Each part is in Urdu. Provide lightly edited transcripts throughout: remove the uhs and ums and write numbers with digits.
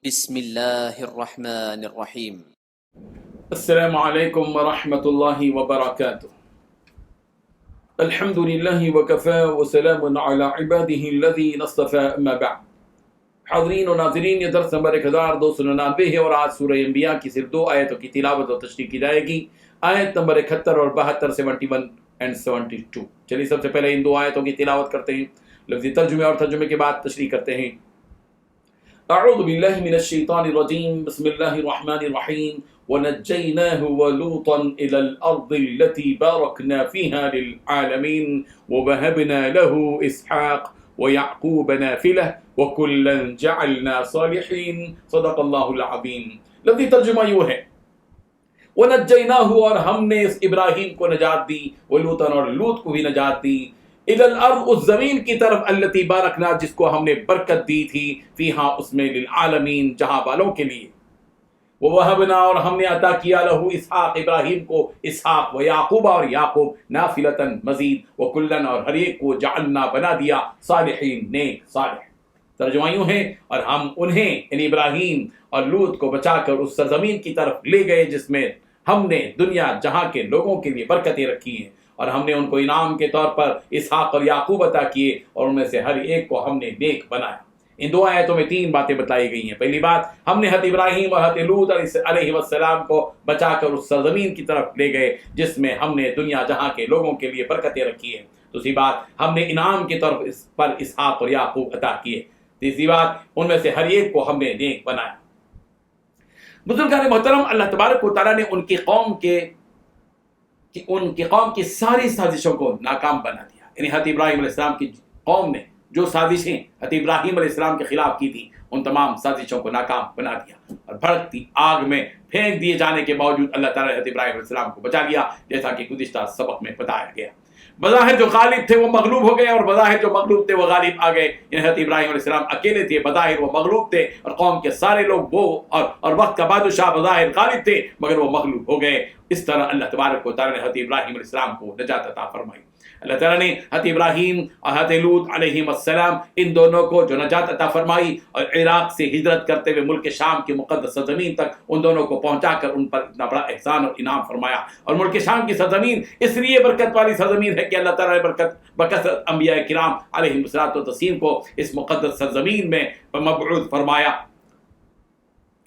بسم اللہ الرحمن الرحیم۔ السلام علیکم ورحمۃ اللہ وبرکاتہ۔ الحمدللہ وکفی وسلام علی عبادہ الذین اصطفی، اما بعد۔ حاضرین و ناظرین، یہ درس نمبر 1299 ہے اور آج سورہ انبیاء کی صرف 2 آیتوں کی تلاوت اور تشریح کی جائے گی، آیت نمبر 71 اور 72، 71 and 72۔ چلیے سب سے پہلے ان 2 آیتوں کی تلاوت کرتے ہیں، لفظی ترجمے اور ترجمے کے بعد تشریح کرتے ہیں۔ اعوذ باللہ من الشیطان الرجیم، بسم اللہ الرحمن الرحیم۔ وَنَجَّيْنَاهُ وَلُوطًا إِلَى الْأَرْضِ الَّتِي بَارَكْنَا فِيهَا لِلْعَالَمِينَ وَوَهَبْنَا لَهُ إِسْحَاقَ وَيَعْقُوبَ نَافِلَةً وَكُلًّا جَعَلْنَا صَالِحِينَ۔ صدق اللہ العظیم۔ لفظی ترجمہ یوں ہے، وَنَجَّيْنَاهُ، اور ہم نے اس ابراہیم کو نجات دی، وَلُوطًا، اور لوط کو بھی نجات دی، اِلَى الْأَرْضِ، اس زمین کی طرف، الَّتِي بَارَكْنَا، جس کو ہم نے برکت دی تھی، فیہا، اس میں، للعالمین، جہاں والوں کے لیے، وَوَهَبْنَا، اور ہم نے عطا کیا، لہو، اسحاق، ابراہیم کو اسحاق، وَيَعْقُوبَ، اور یعقوب، نافلۃً، مزید، وَكُلًّا، اور ہر ایک کو، جعلنا، بنا دیا، صالحین، نیک، صالح۔ ترجمہ یوں ہے، اور ہم انہیں، یعنی ابراہیم اور لوط کو بچا کر اس سرزمین کی طرف لے گئے جس میں ہم نے دنیا جہاں کے لوگوں کے لیے برکتیں رکھی ہیں، اور ہم نے ان کو انعام کے طور پر اسحاق اور یعقوب عطا کیے، اور ان میں سے ہر ایک کو ہم نے نیک بنایا۔ ان 2 آیتوں میں 3 باتیں بتائی گئی ہیں۔ پہلی بات، ہم نے حضرت ابراہیم اور حضرت لوط علیہ السلام کو بچا کر اس سرزمین کی طرف لے گئے جس میں ہم نے دنیا جہاں کے لوگوں کے لیے برکتیں رکھی ہیں۔ دوسری بات، ہم نے انعام کی طرف اس پر اسحاق اور یعقوب عطا کیے۔ تیسری بات، ان میں سے ہر ایک کو ہم نے نیک بنایا۔ بزرگان محترم، اللہ تبارک و تعالیٰ نے ان کی قوم کی ساری سازشوں کو ناکام بنا دیا۔ یعنی حضرت ابراہیم علیہ السلام کی قوم نے جو سازشیں حضرت ابراہیم علیہ السلام کے خلاف کی تھی، ان تمام سازشوں کو ناکام بنا دیا، اور بھڑکتی آگ میں پھینک دیے جانے کے باوجود اللہ تعالیٰ نے حضرت ابراہیم علیہ السلام کو بچا لیا، جیسا کہ گزشتہ سبق میں بتایا گیا۔ بظاہر جو غالب تھے وہ مغلوب ہو گئے، اور بظاہر جو مغلوب تھے وہ غالب آ گئے۔ یعنی حضرت ابراہیم علیہ السلام اکیلے تھے، بظاہر وہ مغلوب تھے، اور قوم کے سارے لوگ وہ اور وقت کا بادشاہ بظاہر غالب تھے، مگر وہ مغلوب ہو گئے۔ اس طرح اللہ تبارک و تعالیٰ نے حضرت ابراہیم علیہ السلام کو نجات عطا فرمائی۔ اللہ تعالیٰ نے حضرت ابراہیم اور حضرت لوط علیہ السلام، ان دونوں کو جو نجات عطا فرمائی، اور عراق سے ہجرت کرتے ہوئے ملک شام کی مقدس سرزمین تک ان دونوں کو پہنچا کر ان پر اتنا بڑا احسان اور انعام فرمایا۔ اور ملک شام کی سرزمین اس لیے برکت والی سرزمین ہے کہ اللہ تعالیٰ نے بکثرت انبیاء کرام علیہم الصلوۃ والتسلیم کو اس مقدس سرزمین میں مبعوث فرمایا،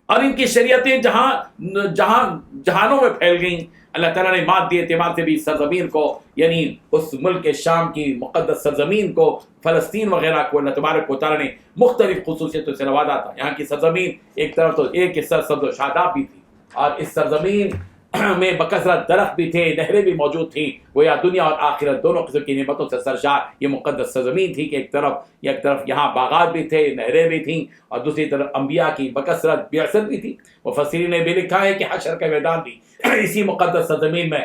اور ان کی شریعتیں جہانوں میں پھیل گئیں۔ اللہ تعالیٰ نے مادی اعتبار سے بھی سرزمین کو، یعنی اس ملک شام کی مقدس سرزمین کو، فلسطین وغیرہ کو، اللہ تبارک و تعالیٰ نے مختلف خصوصیتوں سے نوازا تھا۔ یہاں کی سرزمین ایک طرف تو ایک حصہ سبز و شاداب بھی تھی، اور اس سرزمین میں بکثرت درخت بھی تھے، نہریں بھی موجود تھیں، گویا دنیا اور آخرت دونوں قسم کی نعمتوں سے سرشار یہ مقدس سرزمین تھی کہ ایک طرف یہاں باغات بھی تھے، نہریں بھی تھیں، اور دوسری طرف انبیاء کی بکثرت بعثت بھی تھی۔ مفسرین نے بھی لکھا ہے کہ حشر کا میدان بھی اسی مقدس سرزمین میں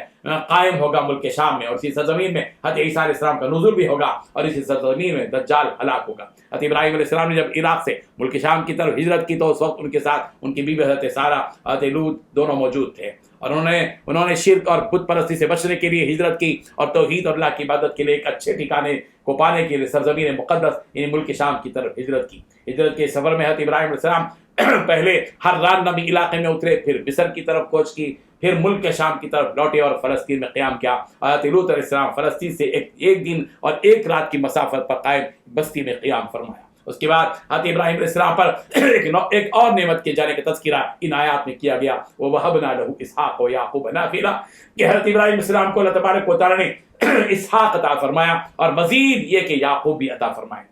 قائم ہوگا، ملک شام میں، اور اسی سرزمین میں حضرت عیسیٰ علیہ السلام کا نزول بھی ہوگا، اور اسی سرزمین میں دجال ہلاک ہوگا۔ حضرت ابراہیم علیہ السلام نے جب عراق سے ملک شام کی طرف ہجرت کی تو اس وقت ان کے ساتھ ان کی بیوی حضرت سارہ، حضرت لوط دونوں موجود تھے، اور انہوں نے شرک اور بت پرستی سے بچنے کے لیے ہجرت کی، اور توحید اور اللہ کی عبادت کے لیے ایک اچھے ٹھکانے کو پانے کے لیے سرزمین مقدس یعنی ملک شام کی طرف ہجرت کی۔ ہجرت کے سفر میں حضرت ابراہیم علیہ السلام پہلے حران نامی علاقے میں اترے، پھر مصر کی طرف کوچ کی، پھر ملک شام کی طرف لوٹے اور فلسطین میں قیام کیا۔ حضرت لوط علیہ السلام فلسطین سے ایک دن اور 1 رات کی مسافت پر قائم بستی میں قیام فرمایا۔ اس کے بعد حضرت ابراہیم علیہ السلام پر ایک اور نعمت کے جانے کا تذکرہ ان آیات میں کیا گیا، وَوَهَبْنَا لَهُ إِسْحَاقَ وَيَعْقُوبَ نَافِلَةً، کہ حضرت ابراہیم علیہ السلام کو اللہ تبارک و تعالیٰ نے اسحاق عطا فرمایا، اور مزید یہ کہ یعقوب بھی عطا فرمائے۔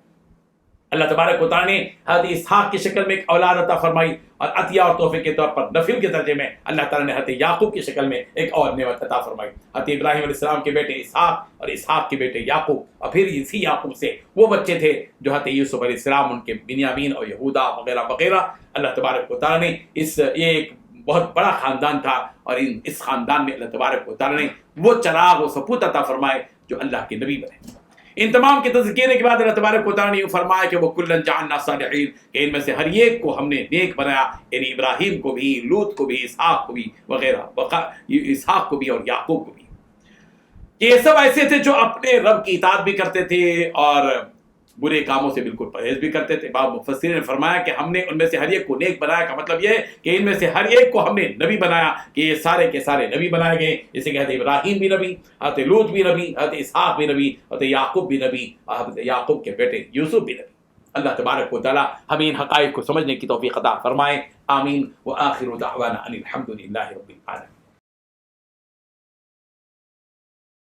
اللہ تبارک و تعالیٰ نے حضرت اسحاق کی شکل میں ایک اولاد عطا فرمائی، اور عطیہ اور تحفے کے طور پر نفل کے درجے میں اللہ تعالیٰ نے حضرت یعقوب کی شکل میں ایک اور نعمت عطا فرمائی۔ حضرت ابراہیم علیہ السلام کے بیٹے اسحاق، اور اسحاق کے بیٹے یعقوب، اور پھر اسی یعقوب سے وہ بچے تھے جو حضرت یوسف علیہ السلام، ان کے بنیامین اور یہودا وغیرہ وغیرہ۔ اللہ تبارک و تعالیٰ نے یہ ایک بہت بڑا خاندان تھا، اور اس خاندان میں اللہ تبارک و تعالیٰ نے وہ چراغ و سپوت عطا فرمائے جو اللہ کے نبی بنے۔ ان تمام کے تذکرے کے بعد اللہ تبارک و تعالیٰ نے یہ فرمایا کہ وہ کلن جعلنا صالحین، کہ ان میں سے ہر ایک کو ہم نے نیک بنایا، یعنی ابراہیم کو بھی، لوط کو بھی، اسحاق کو بھی وغیرہ، اسحاق کو بھی اور یعقوب کو بھی۔ یہ سب ایسے تھے جو اپنے رب کی اطاعت بھی کرتے تھے، اور برے کاموں سے بالکل پرہیز بھی کرتے تھے. بعض مفسرین نے فرمایا کہ ہم نے ان میں سے ہر ایک کو نیک بنایا کا مطلب یہ ہے کہ ان میں سے ہر ایک کو ہم نے نبی بنایا, کہ یہ سارے کے سارے نبی بنائے گئے, جیسے کہ حضرت ابراہیم بھی نبی, حضرت لوط بھی نبی, حضرت اسحاق بھی نبی, حضرت یعقوب بھی نبی, حضرت یعقوب کے بیٹے یوسف بھی نبی. اللہ تبارک و تعالی ہمیں ان حقائق کو سمجھنے کی توفیق عطا فرمائے. آمین. وآخر دعوانا ان الحمدللہ رب العالمین.